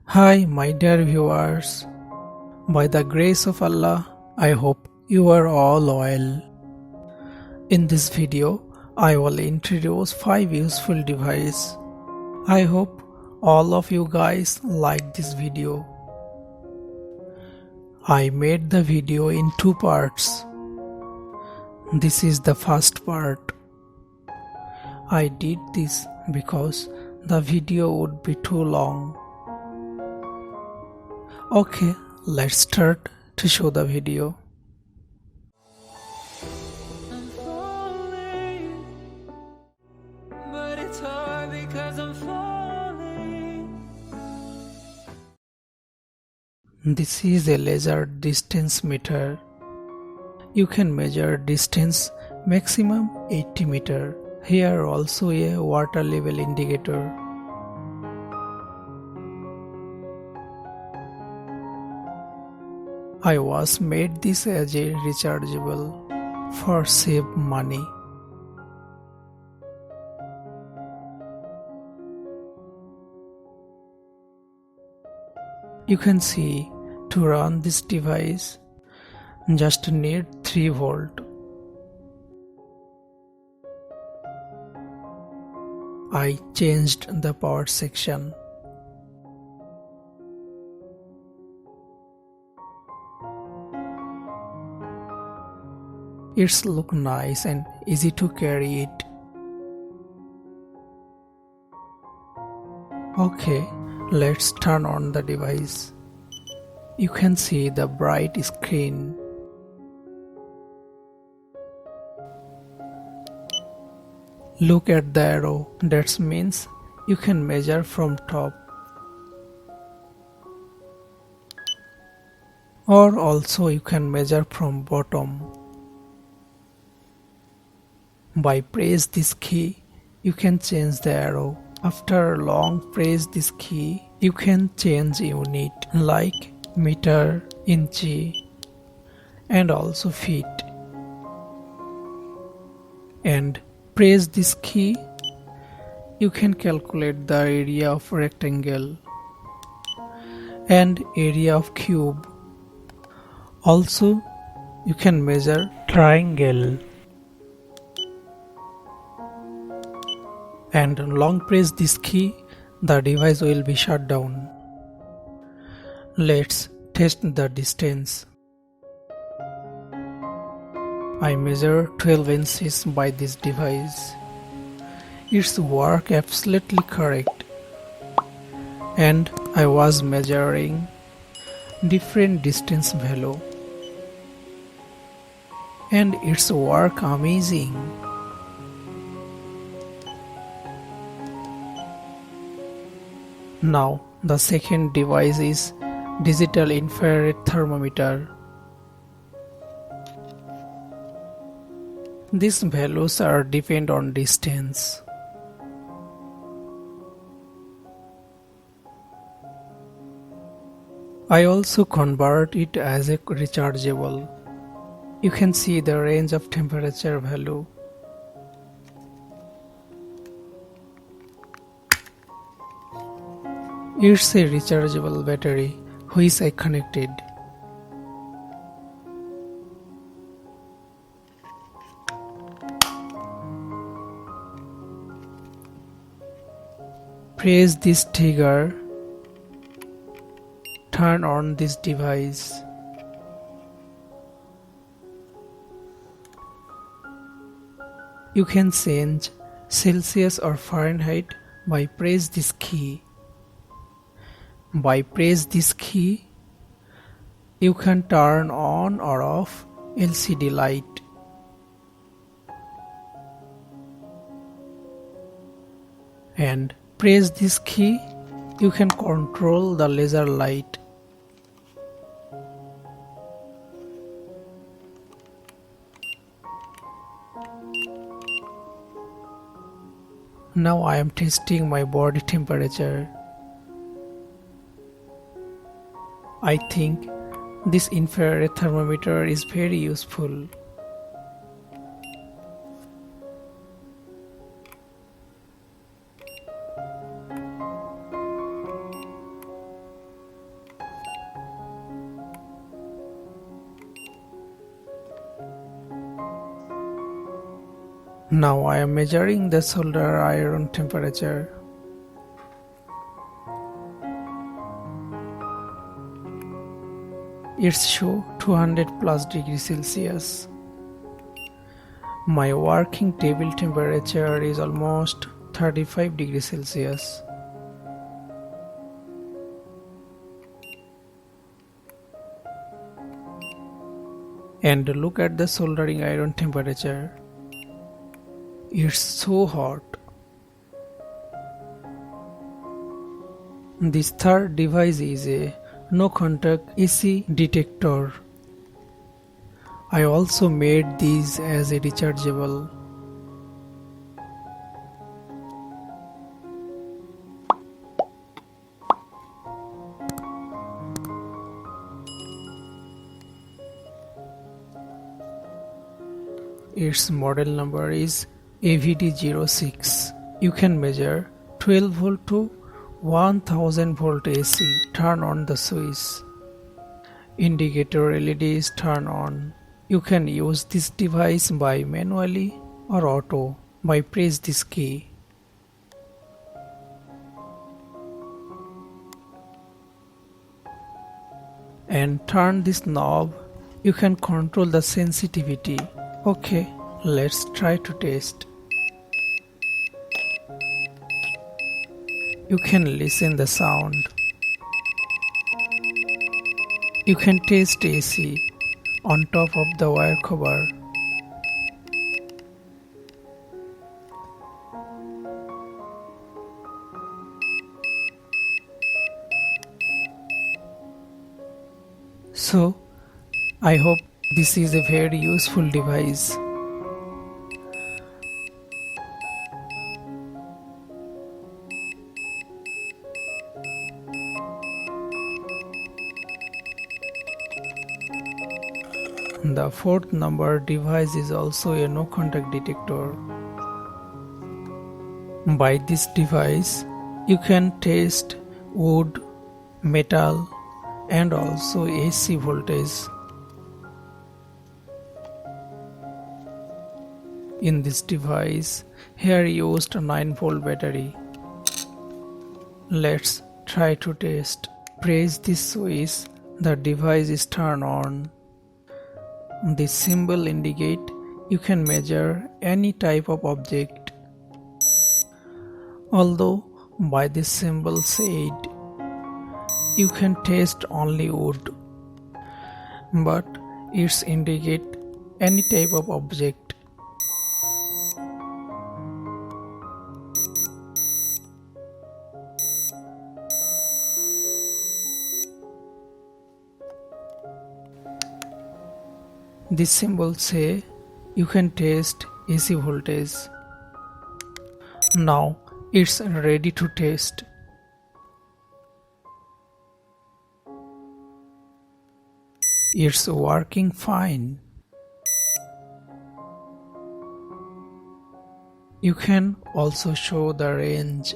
Hi, my dear viewers. By the grace of Allah, I hope you are all well. In this video, I will introduce 5 useful devices. I hope all of you guys like this video. I made the video in 2 parts. This is the first part. I did this because the video would be too long. Okay, let's start to show the video. I'm falling, but it's hard because I'm falling. This is a laser distance meter. You can measure distance maximum 80 meter. Here also a water level indicator. I was made this as a rechargeable for save money. You can see to run this device just need 3 volt. I changed the power section. It's look nice and easy to carry it. Okay, let's turn on the device. You can see the bright screen. Look at the arrow, that means you can measure from top. Or also you can measure from bottom. By press this key, you can change the arrow. After long press this key, you can change unit like meter, inch, and also feet. And press this key, you can calculate the area of rectangle and area of cube. Also, you can measure triangle. And long press this key, the device will be shut down. Let's test the distance. I measure 12 inches by this device. Its work absolutely correct. And I was measuring different distance value. And its work amazing. Now the second device is digital infrared thermometer. These values are depend on distance. I also convert it as a rechargeable. You can see the range of temperature value. It's a rechargeable battery which I connected. Press this trigger. Turn on this device. You can change Celsius or Fahrenheit by press this key. By press this key, you can turn on or off LCD light. And press this key, you can control the laser light. Now I am testing my body temperature. I think this infrared thermometer is very useful. Now I am measuring the solder iron temperature. It's show 200 plus degrees Celsius. My working table temperature is almost 35 degrees Celsius. And look at the soldering iron temperature. It's so hot. This third device is a no contact AC detector. I also made these as a rechargeable. Its model number is AVD06. You can measure 12 volt to 1000 volt AC. Turn on the switch. Indicator LED is turned on. You can use this device by manually or auto by press this key. And turn this knob. You can control the sensitivity. Okay, let's try to test. You can listen the sound. You can taste AC on top of the wire cover. So, I hope this is a very useful device. The fourth number device is also a no contact detector. By this device, you can test wood, metal, and also AC voltage. In this device, here used a 9 volt battery. Let's try to test. Press this switch, the device is turned on. This symbol indicates you can measure any type of object. Although by this symbol said you can test only wood, but it's indicate any type of object. This symbol say you can test AC voltage. Now it's ready to test. It's working fine. You can also show the range.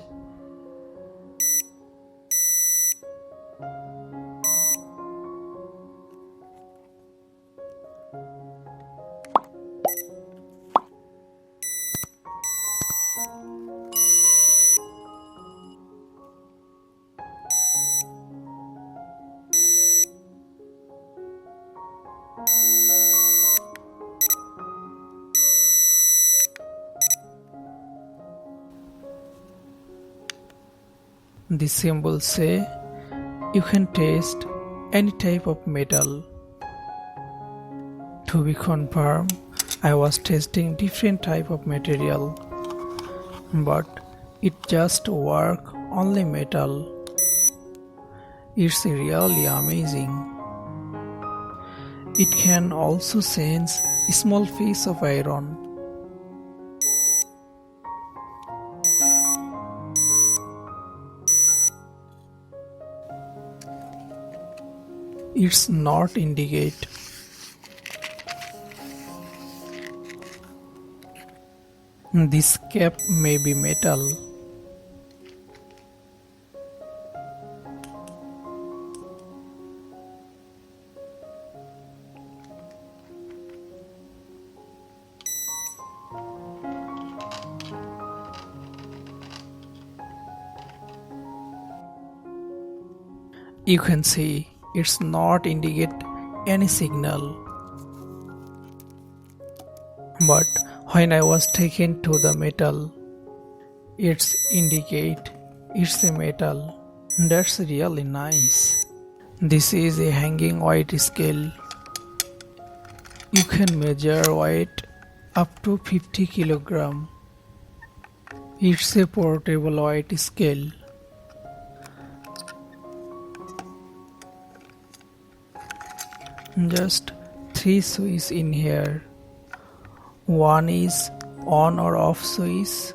The symbols say you can test any type of metal. To be confirmed, I was testing different type of material, but it just work only metal. It's really amazing. It can also sense a small piece of iron. It's not indicate. This cap may be metal. You can see it's not indicate any signal. But when I was taken to the metal, it's indicate it's a metal. That's really nice. This is a hanging weight scale. You can measure weight up to 50 kg. It's a portable weight scale. Just 3 switches in here. One is on or off switch.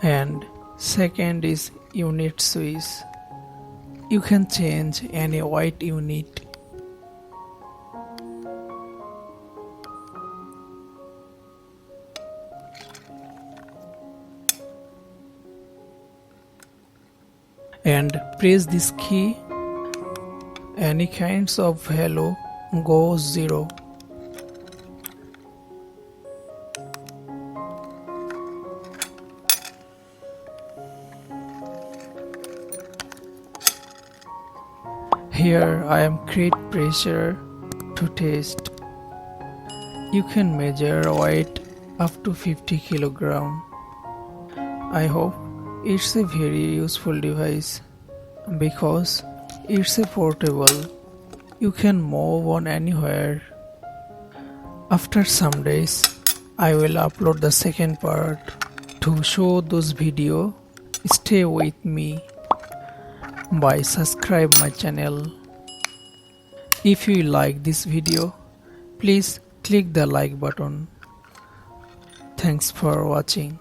And second is unit switch. You can change any weight unit. And press this key, any kinds of value goes 0. Here I am create pressure to test. You can measure weight up to 50 kg. I hope it's a very useful device because it's a portable. You can move on anywhere. After some days, I will upload the second part. To show those video, stay with me by subscribe my channel. If you like this video, please click the like button. Thanks for watching.